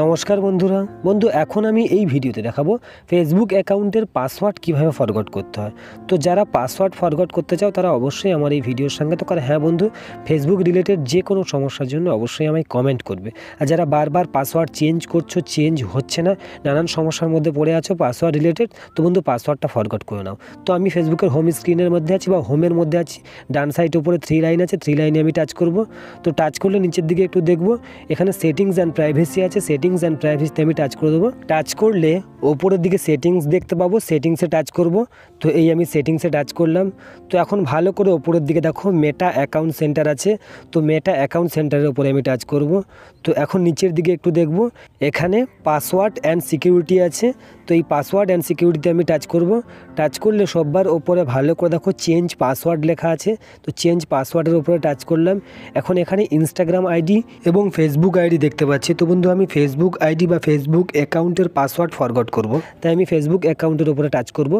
নমস্কার বন্ধুরা। এখন আমি এই ভিডিওতে দেখাবো ফেসবুক অ্যাকাউন্টের পাসওয়ার্ড কিভাবে ফরগট করতে হয়। তো যারা পাসওয়ার্ড ফরগট করতে চাও তারা অবশ্যই আমার এই ভিডিওর সঙ্গে তো হ্যাঁ বন্ধু, ফেসবুক রিলেটেড যে কোনো সমস্যার জন্য অবশ্যই আমায় কমেন্ট করবে। আর যারা বারবার পাসওয়ার্ড চেঞ্জ করছো, চেঞ্জ হচ্ছে না, নানান সমস্যার মধ্যে পড়ে আছো পাসওয়ার্ড রিলেটেড, তো বন্ধু পাসওয়ার্ডটা ফরগট করে নাও। তো আমি ফেসবুকের হোম স্ক্রিনের মধ্যে আছি বা হোমের মধ্যে আছি। ডান সাইড উপরে 3 লাইন আছে, 3 লাইনে আমি টাচ করব। তো টাচ করলে নিচের দিকে একটু দেখবো, এখানে সেটিংস অ্যান্ড প্রাইভেসি আছে। সেটিংস অ্যান্ড প্রাইভেসিতে আমি টাচ করে দেবো। টাচ করলে ওপরের দিকে সেটিংস দেখতে পাবো, সেটিংসে টাচ করব। তো এই আমি সেটিংসে টাচ করলাম। তো এখন ভালো করে ওপরের দিকে দেখো মেটা অ্যাকাউন্ট সেন্টার আছে। তো মেটা অ্যাকাউন্ট সেন্টারের উপরে আমি টাচ করব। তো এখন নিচের দিকে একটু দেখব, এখানে পাসওয়ার্ড অ্যান্ড সিকিউরিটি আছে। তো এই পাসওয়ার্ড অ্যান্ড সিকিউরিটিতে আমি টাচ করব। টাচ করলে সববার ওপরে ভালো করে দেখো চেঞ্জ পাসওয়ার্ড লেখা আছে। তো চেঞ্জ পাসওয়ার্ডের উপরে টাচ করলাম। এখন এখানে ইনস্টাগ্রাম আইডি এবং ফেসবুক আইডি দেখতে পাচ্ছি। তো বন্ধু আমি ফেসবুক আইডি বা ফেসবুক অ্যাকাউন্টের পাসওয়ার্ড ফরগট করব, তাই আমি ফেসবুক অ্যাকাউন্টের উপরে টাচ করব,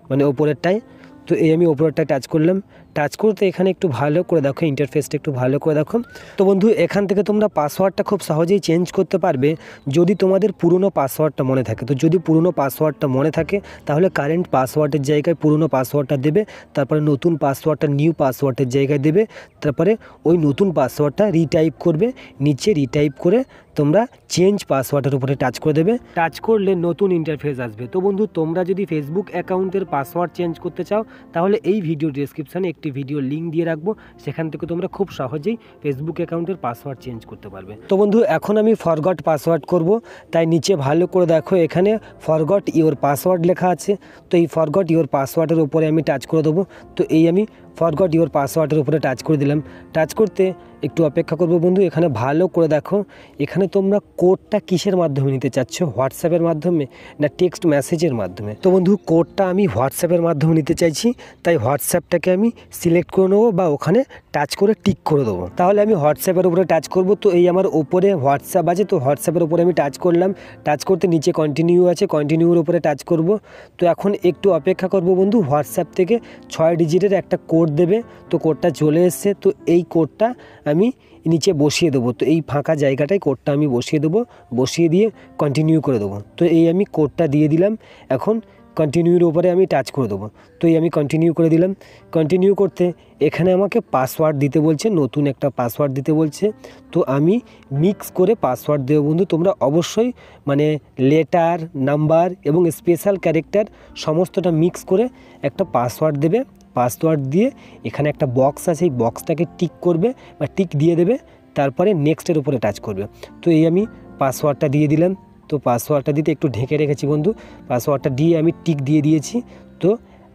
মানে ওপরেরটায়। তো এই আমি ওপরেরটায় টাচ করলাম। টাচ করতে এখানে একটু ভালো করে দেখো, ইন্টারফেসটা একটু ভালো করে দেখো। তো বন্ধু এখান থেকে তোমরা পাসওয়ার্ডটা খুব সহজেই চেঞ্জ করতে পারবে যদি তোমাদের পুরনো পাসওয়ার্ডটা মনে থাকে। তো যদি পুরনো পাসওয়ার্ডটা মনে থাকে তাহলে কারেন্ট পাসওয়ার্ডের জায়গায় পুরনো পাসওয়ার্ডটা দেবে, তারপরে নতুন পাসওয়ার্ডটা নিউ পাসওয়ার্ডের জায়গায় দেবে, তারপরে ওই নতুন পাসওয়ার্ডটা রিটাইপ করবে, নিচে রিটাইপ করে তোমরা চেঞ্জ পাসওয়ার্ডের উপরে টাচ করে দেবে। টাচ করলে নতুন ইন্টারফেস আসবে। তো বন্ধু তোমরা যদি ফেসবুক অ্যাকাউন্টের পাসওয়ার্ড চেঞ্জ করতে চাও তাহলে এই ভিডিও ডেসক্রিপশানে একটি ভিডিও লিঙ্ক দিয়ে রাখবো, সেখান থেকে তোমরা খুব সহজেই ফেসবুক অ্যাকাউন্টের পাসওয়ার্ড চেঞ্জ করতে পারবে। তো বন্ধু এখন আমি ফরগট পাসওয়ার্ড করব, তাই নিচে ভালো করে দেখো এখানে ফরগট ইওর পাসওয়ার্ড লেখা আছে। তো এই ফরগট ইওর পাসওয়ার্ডের উপরে আমি টাচ করে দেবো। তো এই আমি ফরগট ইওর পাসওয়ার্ডের উপরে টাচ করে দিলাম। টাচ করতে একটু অপেক্ষা করবো বন্ধু। এখানে ভালো করে দেখো, এখানে তোমরা কোডটা কিসের মাধ্যমে নিতে চাচ্ছ, হোয়াটসঅ্যাপের মাধ্যমে না টেক্সট মেসেজের মাধ্যমে। তো বন্ধু কোডটা আমি হোয়াটসঅ্যাপের মাধ্যমে নিতে চাইছি, তাই হোয়াটসঅ্যাপটাকে আমি সিলেক্ট করে নেবো বা ওখানে টাচ করে টিক করে দেবো। তাহলে আমি হোয়াটসঅ্যাপের উপরে টাচ করব। তো এই আমার ওপরে হোয়াটসঅ্যাপ আছে, তো হোয়াটসঅ্যাপের উপরে আমি টাচ করলাম। টাচ করতে নিচে কন্টিনিউ আছে, কন্টিনিউর উপরে টাচ করব। তো এখন একটু অপেক্ষা করব বন্ধু। হোয়াটসঅ্যাপ থেকে 6 ডিজিটের একটা কোড দেবে। তো কোডটা চলে এসছে। তো এই কোডটা আমি নিচে বসিয়ে দেবো। তো এই ফাঁকা জায়গাটায় কোডটা আমি বসিয়ে দেবো, বসিয়ে দিয়ে কন্টিনিউ করে দেবো। তো এই আমি কোডটা দিয়ে দিলাম। এখন কন্টিনিউর উপরে আমি টাচ করে দেবো। তো এই আমি কন্টিনিউ করে দিলাম। কন্টিনিউ করতে এখানে আমাকে পাসওয়ার্ড দিতে বলছে, নতুন একটা পাসওয়ার্ড দিতে বলছে। তো আমি মিক্স করে পাসওয়ার্ড দেবো বন্ধু। তোমরা অবশ্যই মানে লেটার, নাম্বার এবং স্পেশাল ক্যারেক্টার সমস্তটা মিক্স করে একটা পাসওয়ার্ড দেবে। পাসওয়ার্ড দিয়ে এখানে একটা বক্স আছে, এই বক্সটাকে টিক করবে বা টিক দিয়ে দেবে, তারপরে নেক্সটের উপরে টাচ করবে। তো এই আমি পাসওয়ার্ডটা দিয়ে দিলাম। তো পাসওয়ার্ডটা দিতে একটু ঢেকে রেখেছি বন্ধু। পাসওয়ার্ডটা দিয়ে আমি টিক দিয়ে দিয়েছি। তো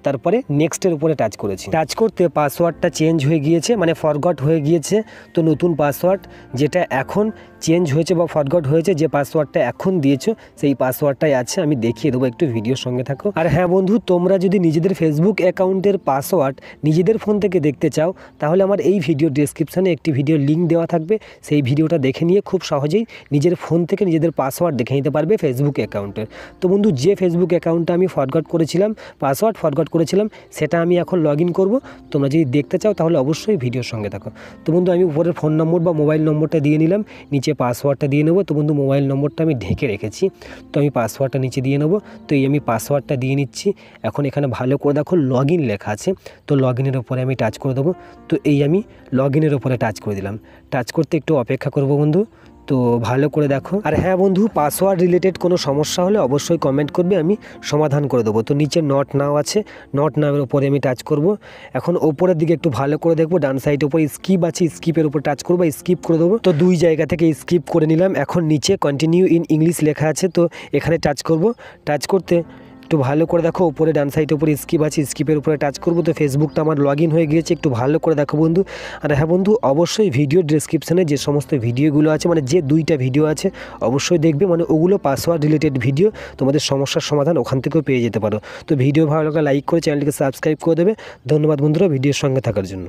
তারপরে নেক্সটের উপরে টাচ করেছি। টাচ করতে পাসওয়ার্ডটা চেঞ্জ হয়ে গিয়েছে, মানে ফরগট হয়ে গিয়েছে। তো নতুন পাসওয়ার্ড যেটা এখন চেঞ্জ হয়েছে বা ফরগট হয়েছে, যে পাসওয়ার্ডটা এখন দিয়েছো সেই পাসওয়ার্ডটাই আছে। আমি দেখিয়ে দেবো, একটু ভিডিওর সঙ্গে থাকো। আর হ্যাঁ বন্ধু, তোমরা যদি নিজেদের ফেসবুক অ্যাকাউন্টের পাসওয়ার্ড নিজেদের ফোন থেকে দেখতে চাও তাহলে আমার এই ভিডিও ডেসক্রিপশানে একটি ভিডিও লিঙ্ক দেওয়া থাকবে। সেই ভিডিওটা দেখে নিয়ে খুব সহজেই নিজের ফোন থেকে নিজেদের পাসওয়ার্ড দেখে নিতে পারবে ফেসবুক অ্যাকাউন্টের। তো বন্ধু যে ফেসবুক অ্যাকাউন্টটা আমি ফরগট করেছিলাম, পাসওয়ার্ড ফরগট করেছিলাম, সেটা আমি এখন লগ ইন করবো। তোমরা যদি দেখতে চাও তাহলে অবশ্যই ভিডিওর সঙ্গে থাকো। তো বন্ধু আমি উপরের ফোন নম্বর বা মোবাইল নম্বরটা দিয়ে নিলাম, নিচে পাসওয়ার্ডটা দিয়ে নেবো। তো বন্ধু মোবাইল নম্বরটা আমি ঢেকে রেখেছি, তো আমি পাসওয়ার্ডটা নিচে দিয়ে নেবো। তো এই আমি পাসওয়ার্ডটা দিয়ে নিচ্ছি। এখন এখানে ভালো করে দেখো লগ ইন লেখা আছে। তো লগ ইনের ওপরে আমি টাচ করে দেবো। তো এই আমি লগ ইনের ওপরে টাচ করে দিলাম। টাচ করতে একটু অপেক্ষা করবো বন্ধু। তো ভালো করে দেখো। আর হ্যাঁ বন্ধু, পাসওয়ার্ড রিলেটেড কোনো সমস্যা হলে অবশ্যই কমেন্ট করবে, আমি সমাধান করে দেবো। তো নিচে নট নাও আছে, নট নাওয়ের উপরে আমি টাচ করব। এখন ওপরের দিকে একটু ভালো করে দেখবো, ডান সাইডের উপরে স্কিপ আছে, স্কিপের উপর টাচ করবো, স্কিপ করে দেবো। তো দুই জায়গা থেকে স্কিপ করে নিলাম। এখন নিচে কন্টিনিউ ইন ইংলিশ লেখা আছে, তো এখানে টাচ করব। টাচ করতে একটু ভালো করে দেখো, উপরে ডান সাইডের উপরে স্কিপ আছে, স্কিপের উপরে টাচ করবো। তো ফেসবুকটা আমার লগ ইন হয়ে গিয়েছে, একটু ভালো করে দেখো বন্ধু। আর হ্যাঁ বন্ধু, অবশ্যই ভিডিও ডেসক্রিপশানে যে সমস্ত ভিডিওগুলো আছে, মানে যে 2টা ভিডিও আছে অবশ্যই দেখবে, মানে ওগুলো পাসওয়ার্ড রিলেটেড ভিডিও, তোমাদের সমস্যার সমাধান ওখান থেকেও পেয়ে যেতে পারো। তো ভিডিও ভালো লাগলে লাইক করে চ্যানেলটিকে সাবস্ক্রাইব করে দেবে। ধন্যবাদ বন্ধুরা ভিডিওর সঙ্গে থাকার জন্য।